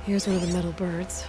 Here's one of the metal birds.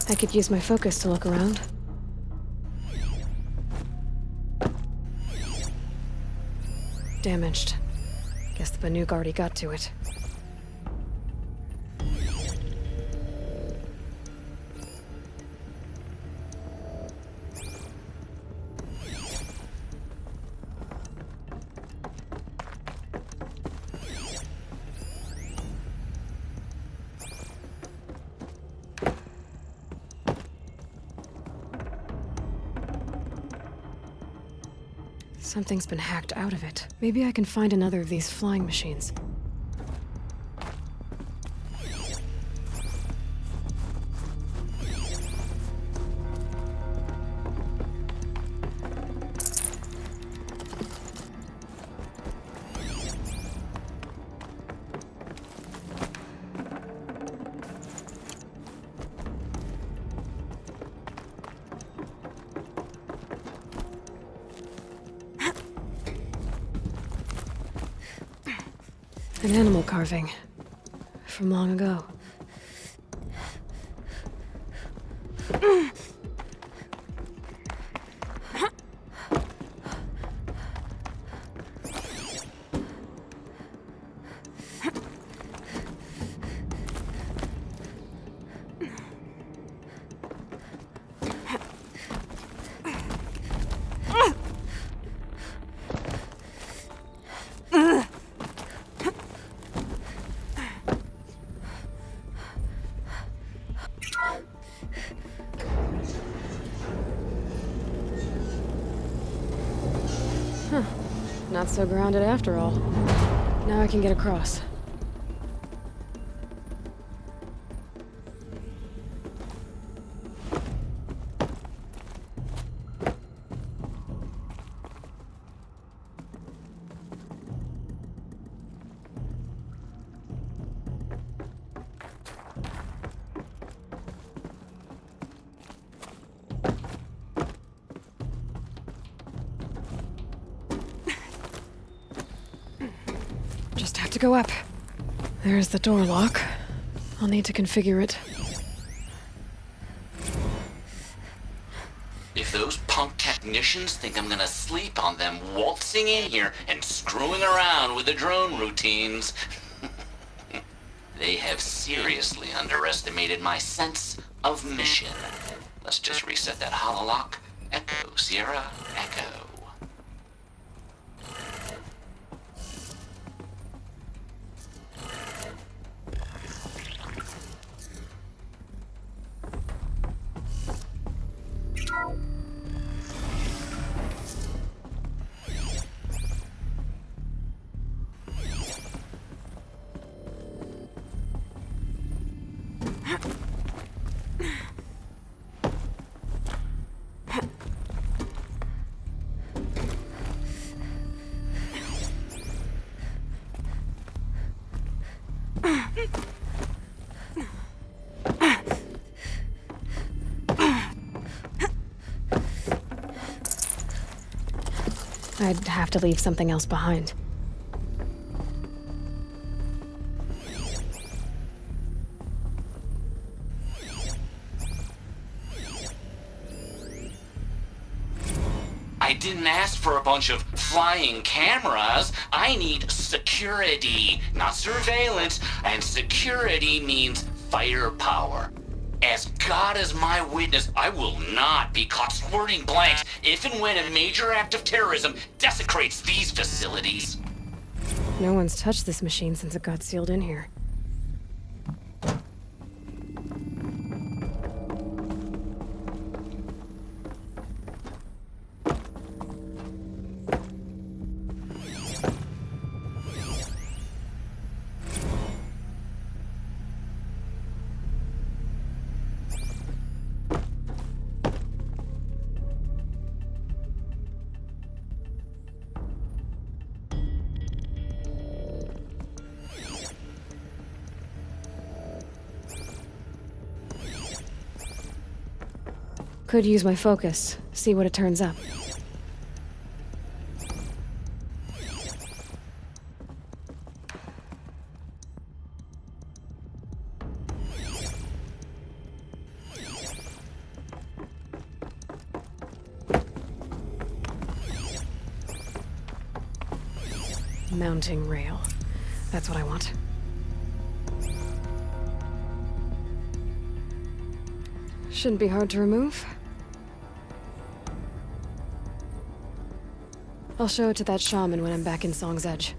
I could use my focus to look around. Damaged. Guess the Banuk already got to it. Something's been hacked out of it. Maybe I can find another of these flying machines. An animal carving. From long ago. Not so grounded after all. Now I can get across. Just have to go up. There's the door lock. I'll need to configure it. If those punk technicians think I'm gonna sleep on them waltzing in here and screwing around with the drone routines, they have seriously underestimated my sense of mission. Let's just reset that hololock. Echo, Sierra, Echo. I'd have to leave something else behind. I didn't ask for a bunch of flying cameras. I need security, not surveillance. And security means firepower. As God is my witness, I will not be caught squirting blanks if and when a major act of terrorism desecrates these facilities. No one's touched this machine since it got sealed in here. Could use my focus, see what it turns up. Mounting rail. That's what I want. Shouldn't be hard to remove. I'll show it to that shaman when I'm back in Song's Edge.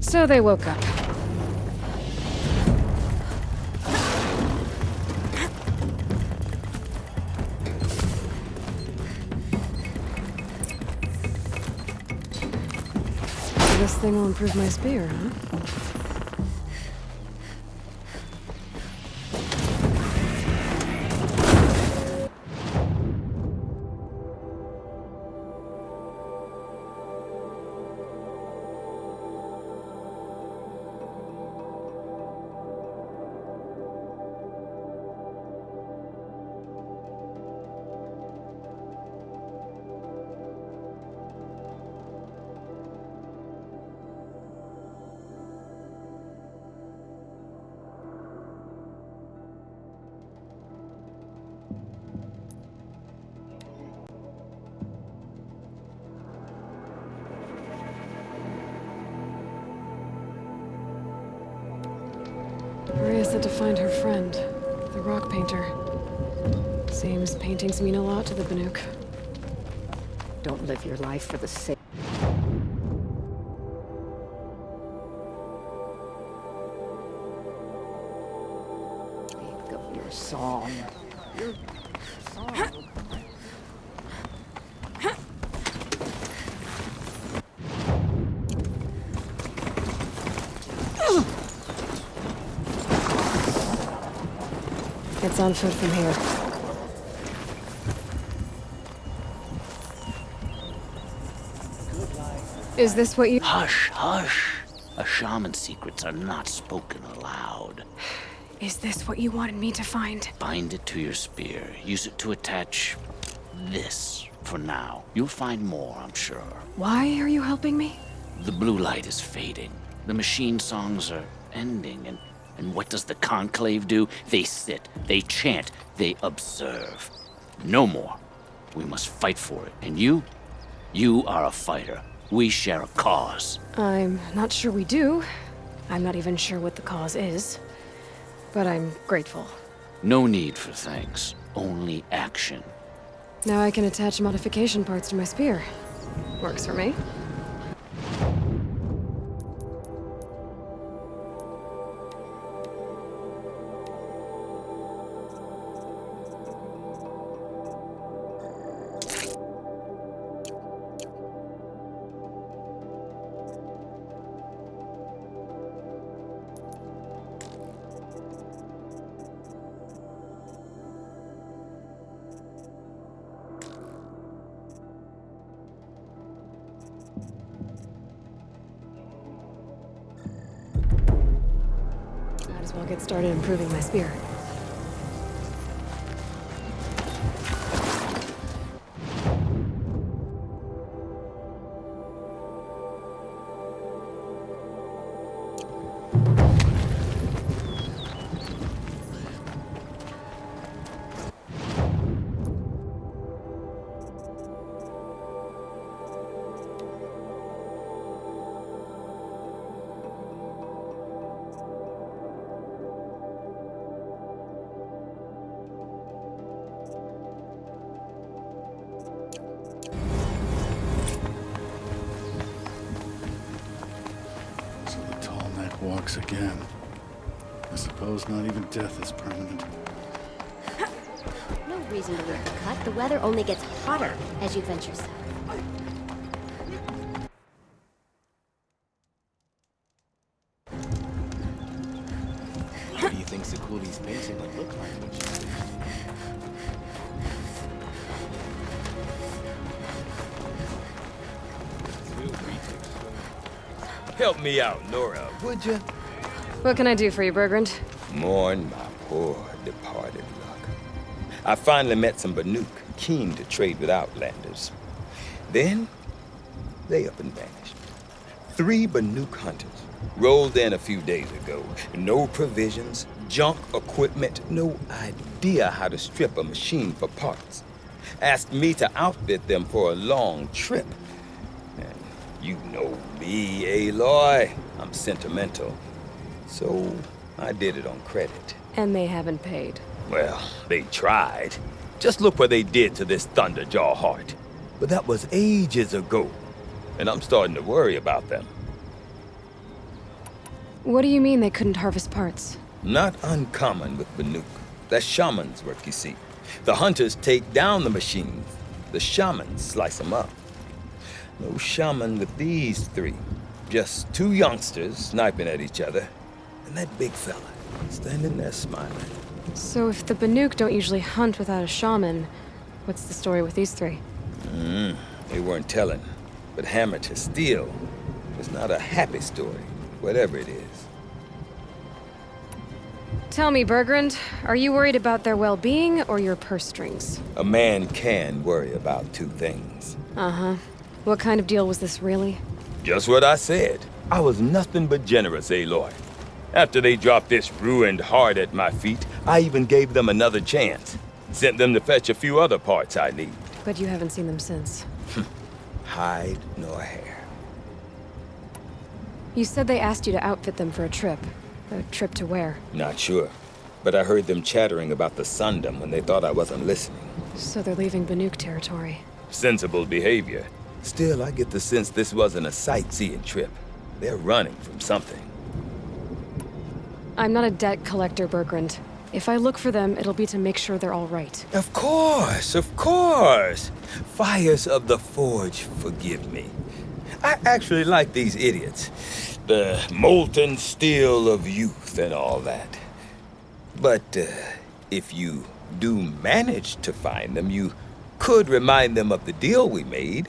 So they woke up. This thing will improve my spear, huh? Maria said to find her friend, the rock painter. Seems paintings mean a lot to the Banuk. Don't live your life for the sake. Think of your song. Your song. It's on foot from here. Is this what you— Hush, hush. A shaman's secrets are not spoken aloud. Is this what you wanted me to find? Bind it to your spear. Use it to attach this for now. You'll find more, I'm sure. Why are you helping me? The blue light is fading. The machine songs are ending, and what does the conclave do? They sit, they chant, they observe. No more. We must fight for it. And you are a fighter. We share a cause. I'm not sure we do. I'm not even sure what the cause is. But I'm grateful. No need for thanks, only action. Now I can attach modification parts to my spear. Works for me. Might as well get started improving my spear. rocks again. I suppose not even death is permanent. No reason to make the cut. The weather only gets hotter as you venture south. What do you think Sakuli's painting would look like when she's Help me out, Nora, would you? What can I do for you, Bergrand? Mourn my poor departed luck. I finally met some Banuk, keen to trade with Outlanders. Then, they up and vanished. 3 Banuk hunters rolled in a few days ago. No provisions, junk equipment, no idea how to strip a machine for parts. Asked me to outfit them for a long trip. And you know me, Aloy. I'm sentimental. So I did it on credit. And they haven't paid. Well, they tried. Just look what they did to this Thunderjaw heart. But that was ages ago. And I'm starting to worry about them. What do you mean they couldn't harvest parts? Not uncommon with Banuk. That's shaman's work, you see. The hunters take down the machines. The shamans slice them up. No shaman with these 3. Just 2 youngsters sniping at each other. And that big fella standing there smiling. So if the Banuk don't usually hunt without a shaman, what's the story with these 3? They weren't telling. But hammer to steel is not a happy story, whatever it is. Tell me, Bergrand, are you worried about their well-being or your purse strings? A man can worry about 2 things. Uh-huh. What kind of deal was this, really? Just what I said. I was nothing but generous, Aloy. After they dropped this ruined heart at my feet, I even gave them another chance. Sent them to fetch a few other parts I need. But you haven't seen them since. Hide nor hair. You said they asked you to outfit them for a trip. A trip to where? Not sure. But I heard them chattering about the Sundom when they thought I wasn't listening. So they're leaving Banuk territory. Sensible behavior. Still, I get the sense this wasn't a sightseeing trip. They're running from something. I'm not a debt collector, Bergrand. If I look for them, it'll be to make sure they're all right. Of course, of course. Fires of the Forge, forgive me. I actually like these idiots. The molten steel of youth and all that. But if you do manage to find them, you could remind them of the deal we made.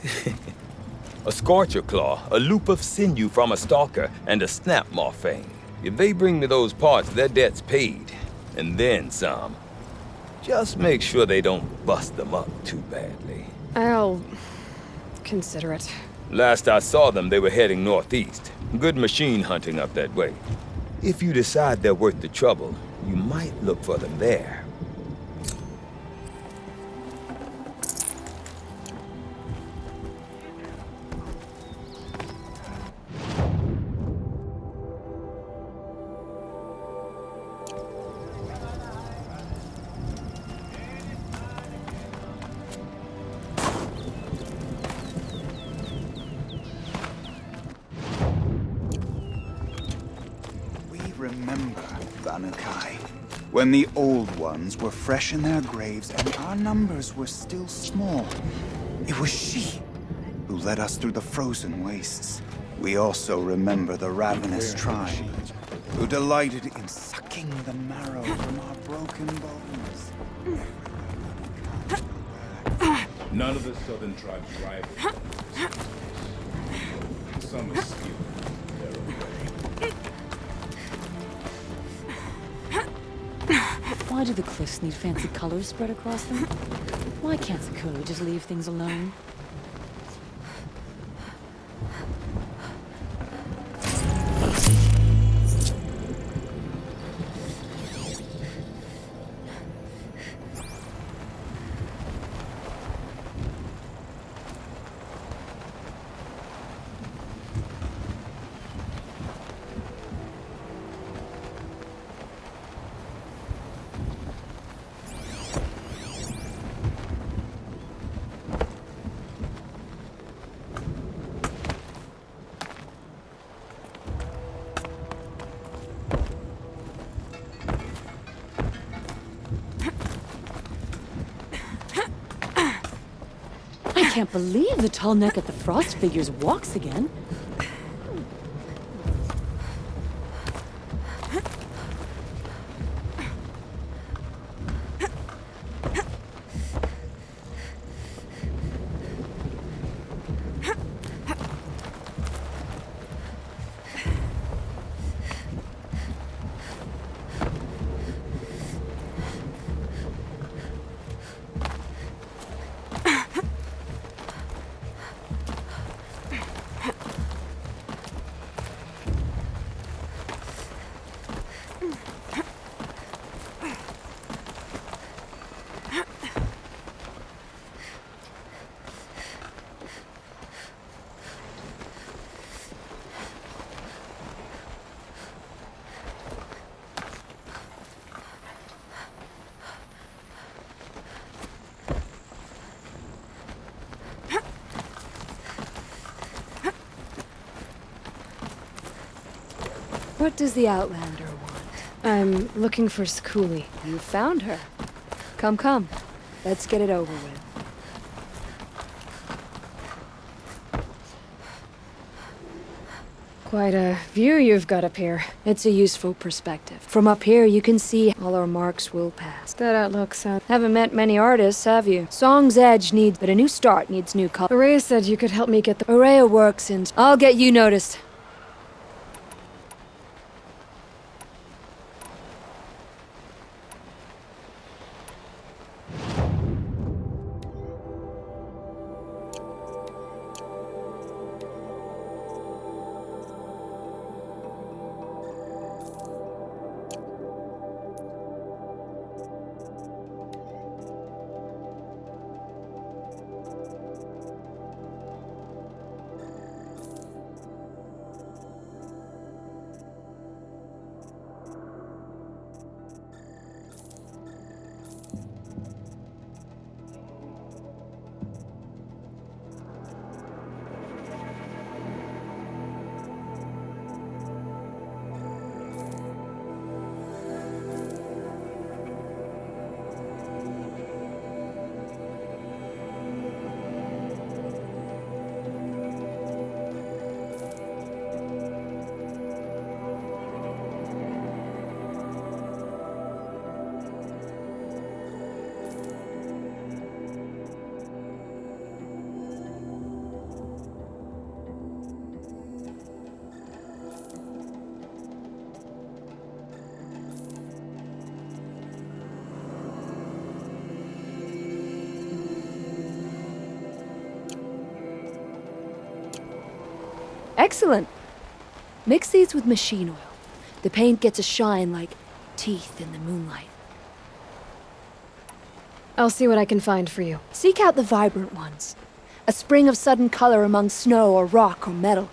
A scorcher claw, a loop of sinew from a stalker, and a snap morphine. If they bring me those parts, their debt's paid. And then some. Just make sure they don't bust them up too badly. I'll consider it. Last I saw them, they were heading northeast. Good machine hunting up that way. If you decide they're worth the trouble, you might look for them there. Remember, Vanukai, when the old ones were fresh in their graves and our numbers were still small. It was she who led us through the frozen wastes. We also remember the ravenous tribe, who delighted in sucking the marrow from our broken bones. None of the southern tribes rival. Some are skilled in their own way. Why do the cliffs need fancy colors spread across them? Why can't Sakura just leave things alone? can't believe the tall neck at the Frost figures walks again. What does the Outlander want? I'm looking for Skuli. You found her. Come, come. Let's get it over with. Quite a view you've got up here. It's a useful perspective. From up here, you can see all our marks will pass. That outlook sounds... Haven't met many artists, have you? Song's Edge needs, but a new start needs new color. Araya said you could help me get the... Araya works and I'll get you noticed. Excellent. Mix these with machine oil. The paint gets a shine like teeth in the moonlight. I'll see what I can find for you. Seek out the vibrant ones. A spring of sudden color among snow or rock or metal.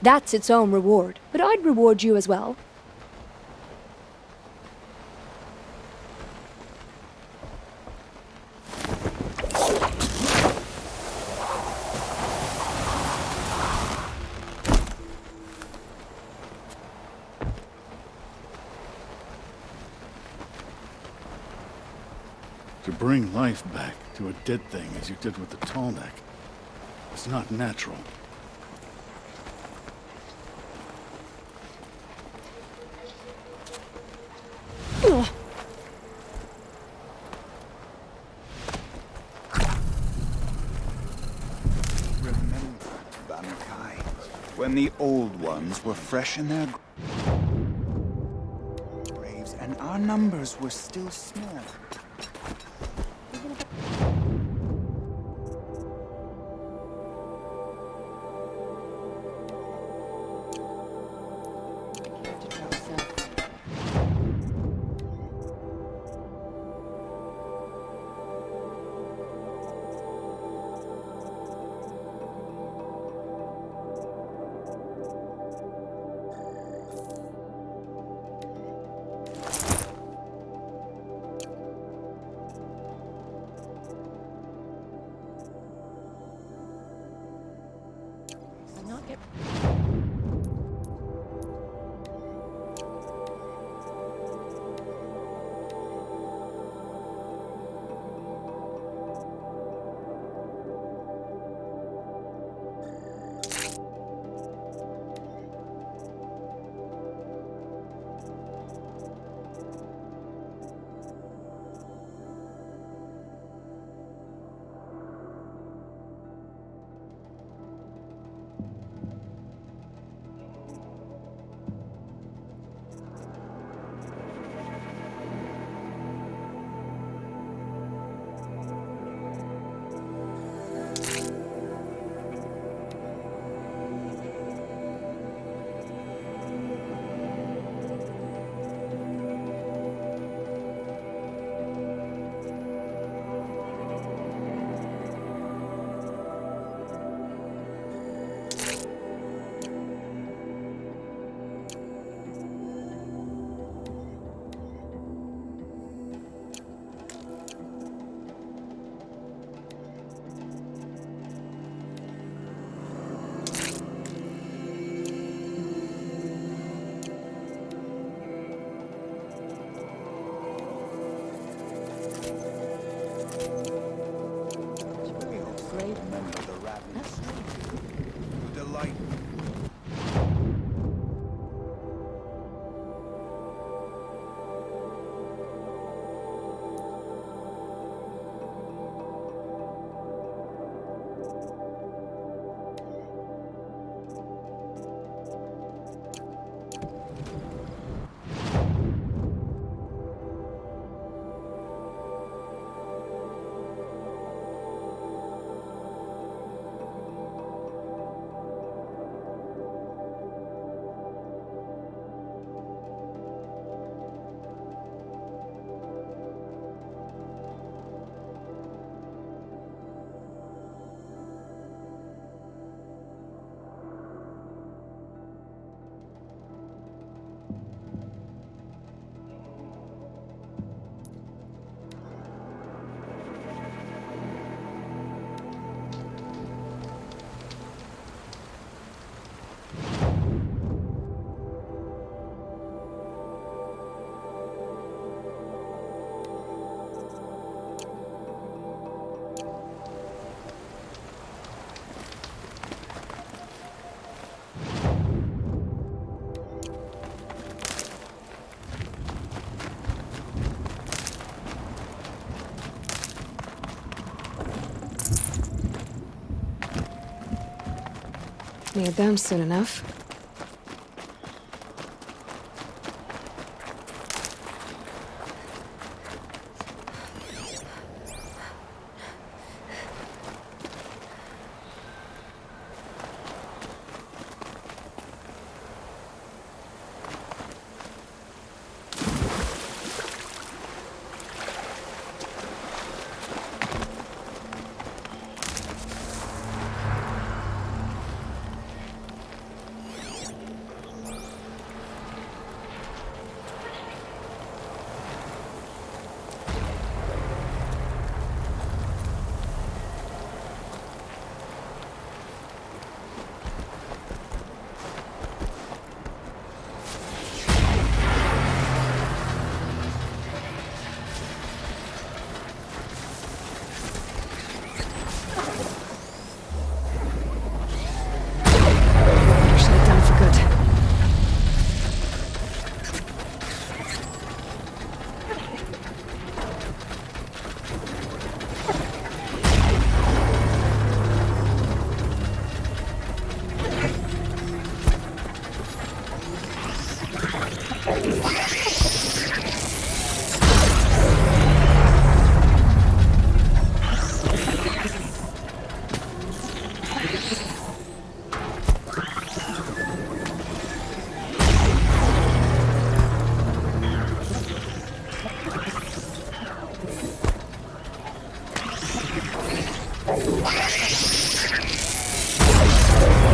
That's its own reward, but I'd reward you as well. To bring life back to a dead thing as you did with the tall neck, it's not natural. Remember, Banukai, when the old ones were fresh in their graves and our numbers were still small. Need them soon enough.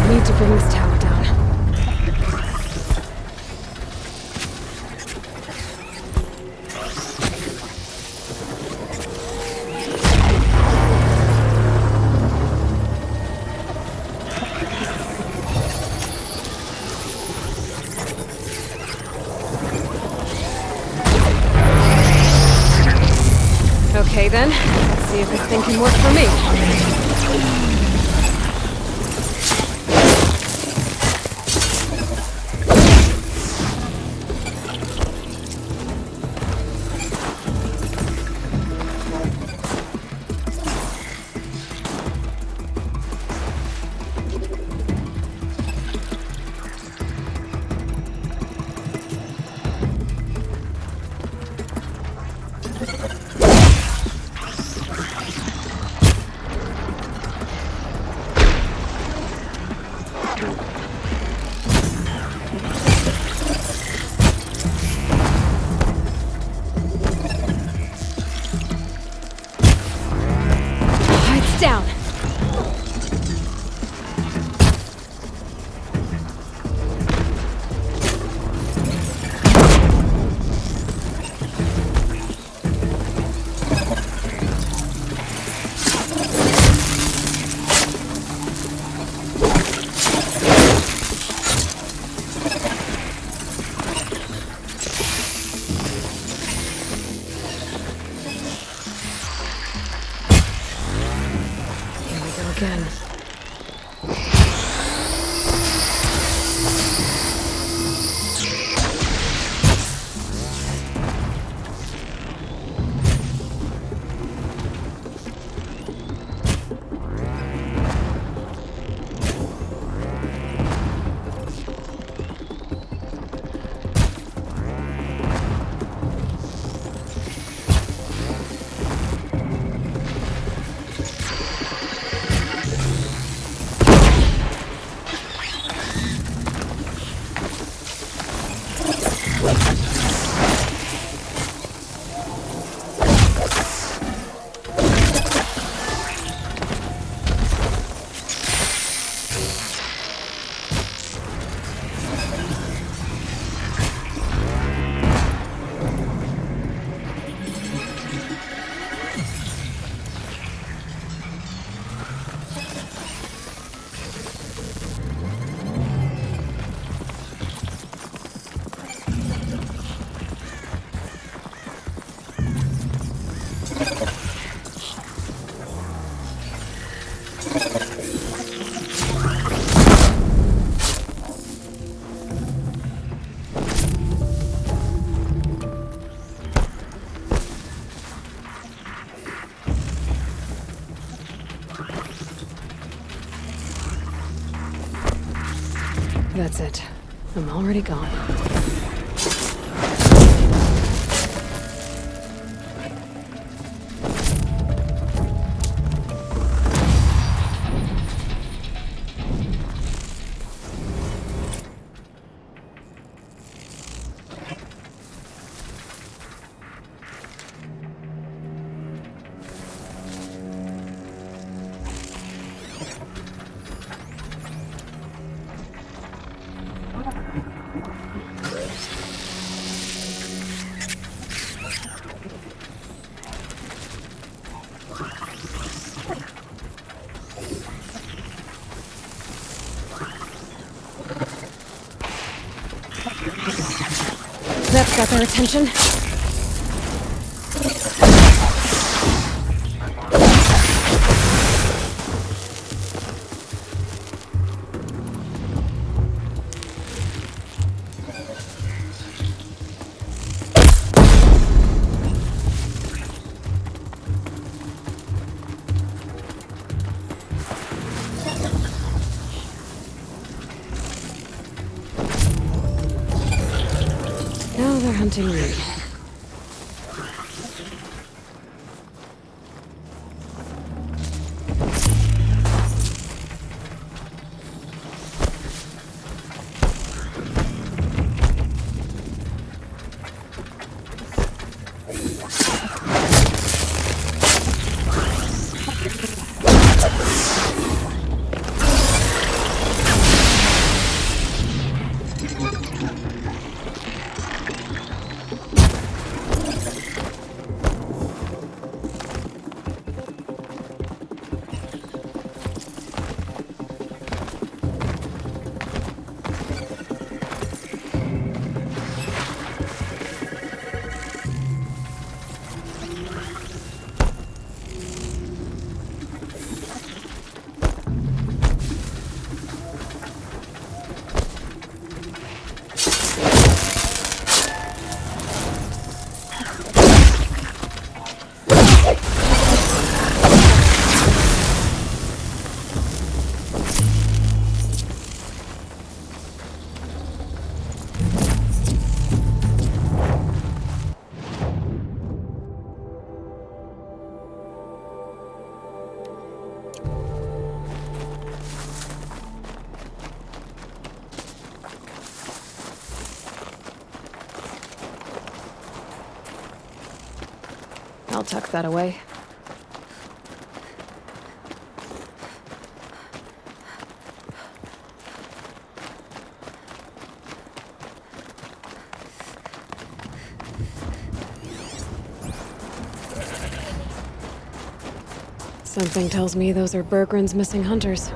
Need to bring this tower down. Okay then, let's see if this thing can work for me. Down. Again. That's it. I'm already gone. That's got their attention. Now they're hunting me. I'll tuck that away. Something tells me those are Bergren's missing hunters.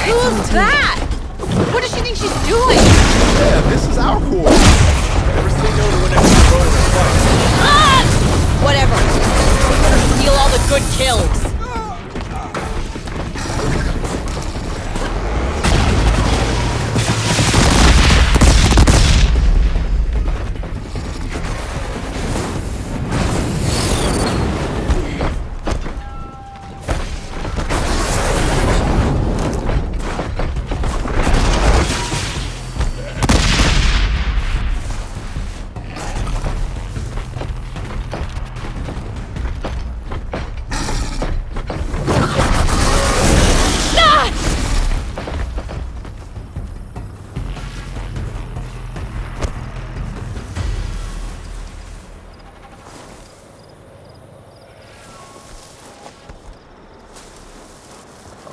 Who's that? What does she think she's doing? Yeah, this is our course. Never say no to an extra roll in a fight. Ah! Whatever. We better steal all the good kills.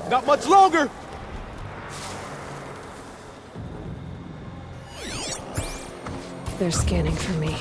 Not much longer! They're scanning for me.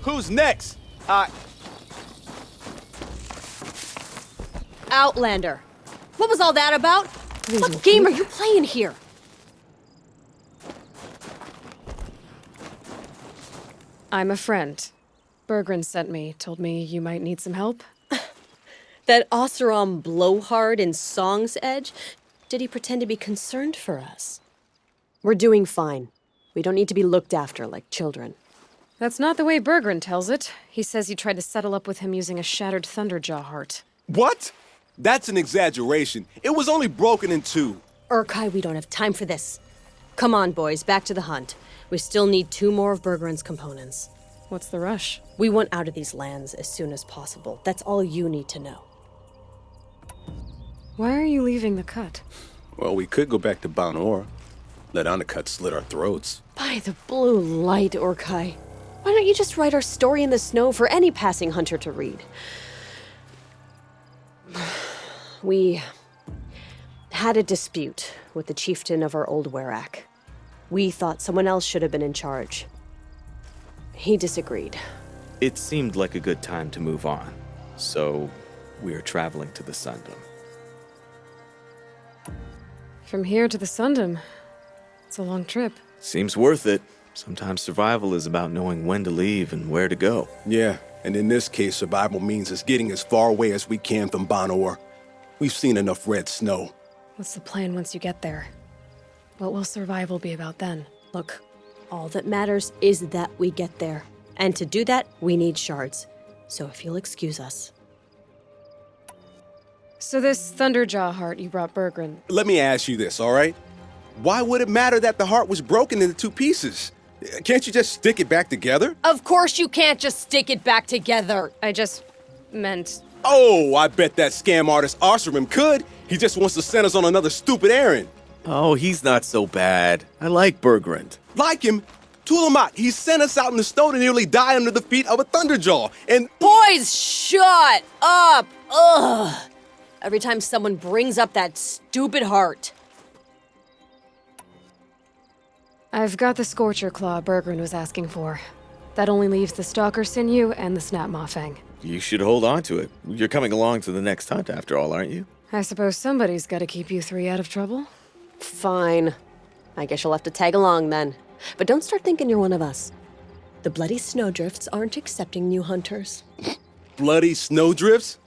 Who's next? Outlander. What was all that about? What game are you playing here? I'm a friend. Bergren sent me, told me you might need some help. That Oseram blowhard in Song's Edge? Did he pretend to be concerned for us? We're doing fine. We don't need to be looked after like children. That's not the way Bergren tells it. He says you tried to settle up with him using a shattered Thunderjaw heart. What? That's an exaggeration. It was only broken in two. Urkai, we don't have time for this. Come on, boys, back to the hunt. We still need 2 more of Bergren's components. What's the rush? We want out of these lands as soon as possible. That's all you need to know. Why are you leaving the cut? Well, we could go back to Banor. Let Undercut slit our throats. By the blue light, Urkai. Why don't you just write our story in the snow for any passing hunter to read? We had a dispute with the chieftain of our old Werak. We thought someone else should have been in charge. He disagreed. It seemed like a good time to move on, so we're traveling to the Sundom. From here to the Sundom. It's a long trip. Seems worth it. Sometimes survival is about knowing when to leave and where to go. Yeah, and in this case, survival means us getting as far away as we can from Banor. We've seen enough red snow. What's the plan once you get there? What will survival be about then? Look, all that matters is that we get there. And to do that, we need shards. So if you'll excuse us. So this Thunderjaw heart you brought Bergren. Let me ask you this, all right? Why would it matter that the heart was broken into 2 pieces? Can't you just stick it back together? Of course you can't just stick it back together. I just meant... Oh, I bet that scam artist Arsarim could. He just wants to send us on another stupid errand. Oh, he's not so bad. I like Bergrand. Like him? Tulamat, he sent us out in the snow to nearly die under the feet of a Thunderjaw, and... Boys, shut up! Ugh! Every time someone brings up that stupid heart. I've got the Scorcher Claw Bergren was asking for. That only leaves the Stalker Sinew and the Snap Maw Fang. You should hold on to it. You're coming along to the next hunt after all, aren't you? I suppose somebody's gotta keep you 3 out of trouble. Fine. I guess you'll have to tag along then. But don't start thinking you're one of us. The bloody snowdrifts aren't accepting new hunters. Bloody snowdrifts?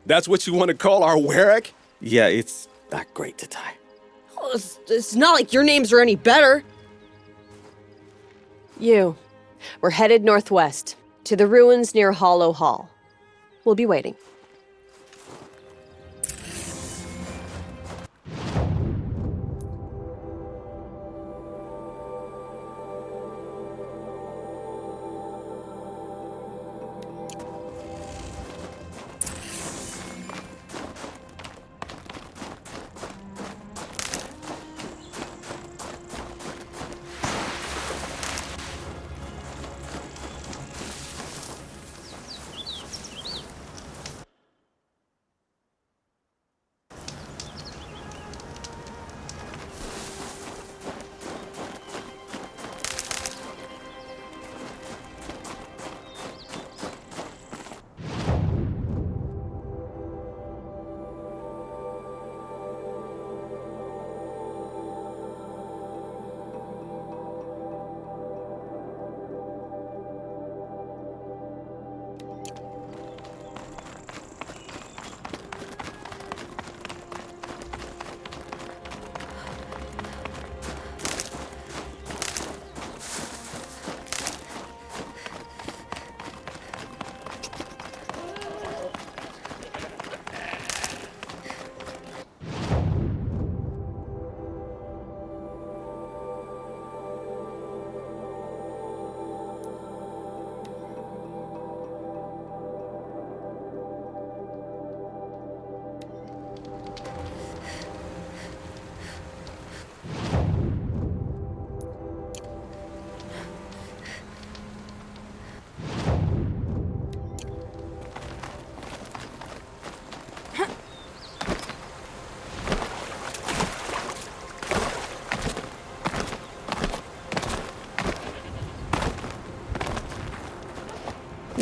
That's what you want to call our Werak? Yeah, it's not great to tie. Oh, it's not like your names are any better. We're headed northwest, to the ruins near Hollow Hall. We'll be waiting.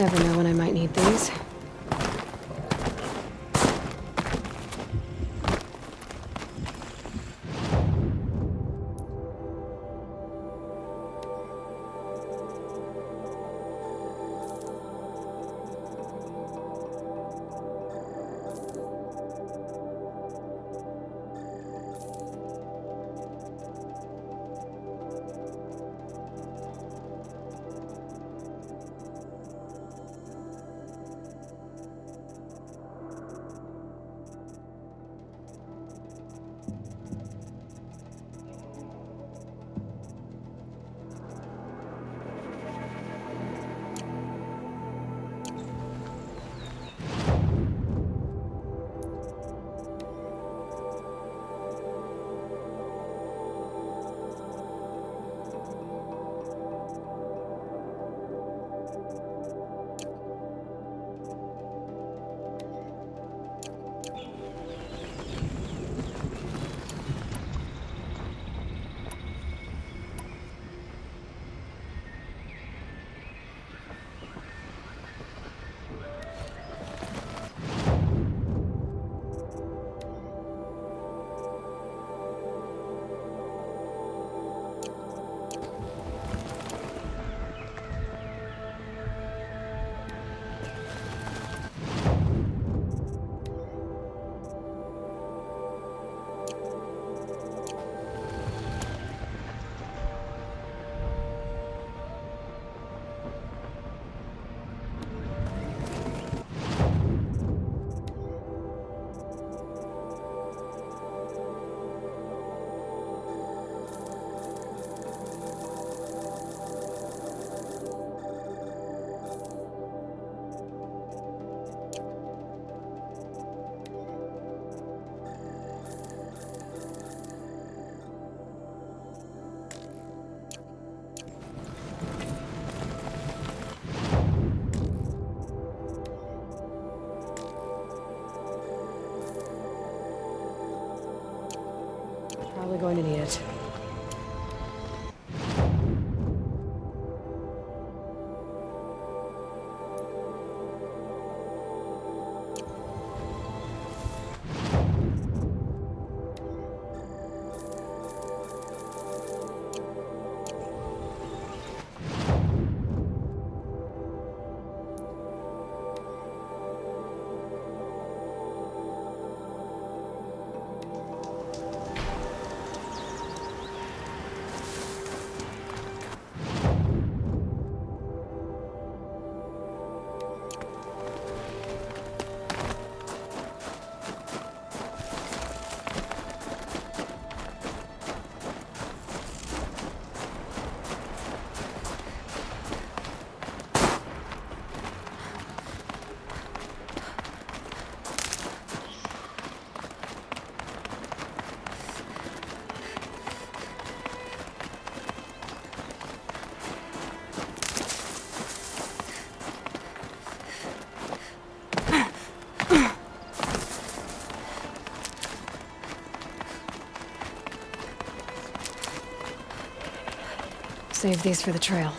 never know when I might need these. Probably going to need it. Save these for the trail.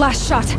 Last shot.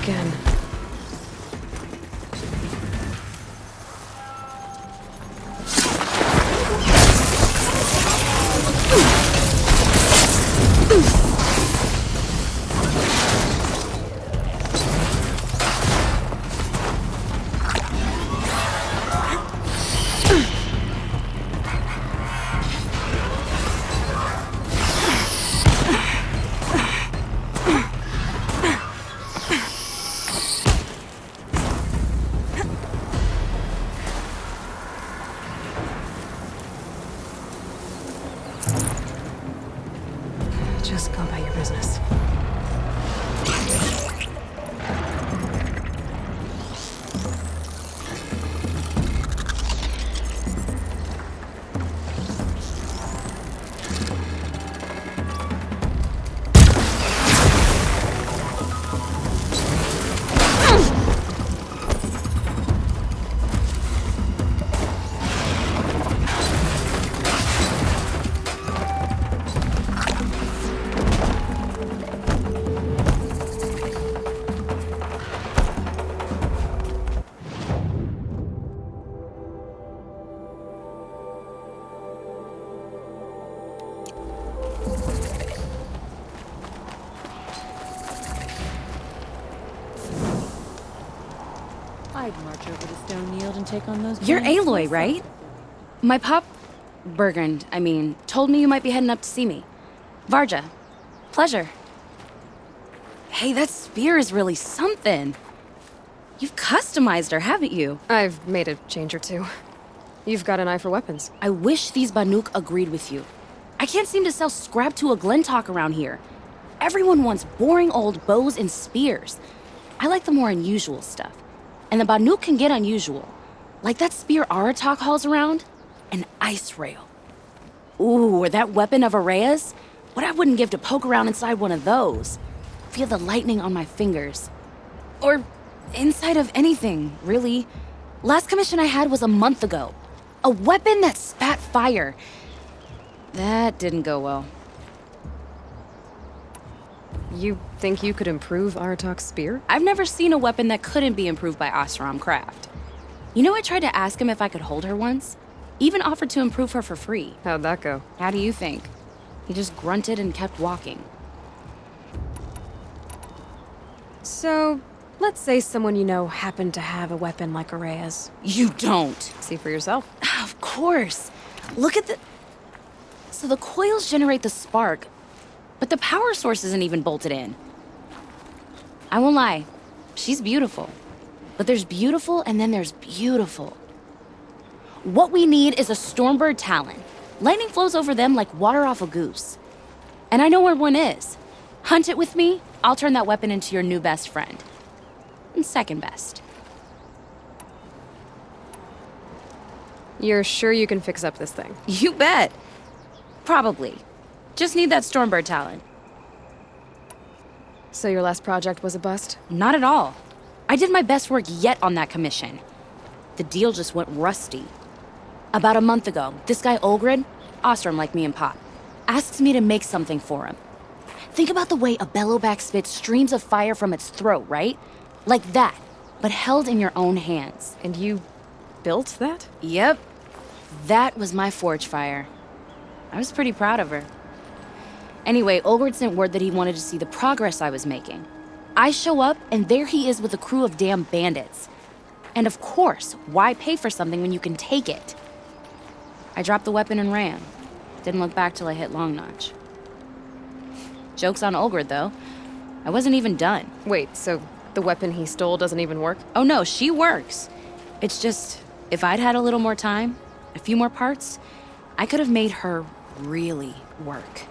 Again. Just go about your business. I'd march over to Stone Yield and take on those. You're giants Aloy, myself. right? My pop... Bergrand, told me you might be heading up to see me. Varja, pleasure. Hey, that spear is really something. You've customized her, haven't you? I've made a change or two. You've got an eye for weapons. I wish these Banuk agreed with you. I can't seem to sell scrap to a Glentalk around here. Everyone wants boring old bows and spears. I like the more unusual stuff. And the Banuk can get unusual. Like that spear Aratak hauls around. An ice rail. Ooh, or that weapon of Araya's? What I wouldn't give to poke around inside one of those. Feel the lightning on my fingers. Or inside of anything, really. Last commission I had was a month ago. A weapon that spat fire. That didn't go well. You think you could improve Aratak's spear? I've never seen a weapon that couldn't be improved by Oseram Craft. You know, I tried to ask him if I could hold her once. Even offered to improve her for free. How'd that go? How do you think? He just grunted and kept walking. So, let's say someone you know happened to have a weapon like Araya's. You don't. See for yourself. Of course. Look at the... So the coils generate the spark, but the power source isn't even bolted in. I won't lie. She's beautiful. But there's beautiful and then there's beautiful. What we need is a Stormbird Talon. Lightning flows over them like water off a goose. And I know where one is. Hunt it with me, I'll turn that weapon into your new best friend. And second best. You're sure you can fix up this thing? You bet. Probably. Just need that Stormbird Talon. So your last project was a bust? Not at all. I did my best work yet on that commission. The deal just went rusty. About a month ago, this guy Olgrid, Ostrom like me and Pop, asks me to make something for him. Think about the way a bellowback spits streams of fire from its throat, right? Like that, but held in your own hands. And you built that? Yep. That was my forge fire. I was pretty proud of her. Anyway, Olgrid sent word that he wanted to see the progress I was making. I show up, and there he is with a crew of damn bandits. And of course, why pay for something when you can take it? I dropped the weapon and ran. Didn't look back till I hit Long Notch. Joke's on Olgrid, though. I wasn't even done. Wait, so the weapon he stole doesn't even work? Oh no, she works. It's just, if I'd had a little more time, a few more parts, I could have made her really work.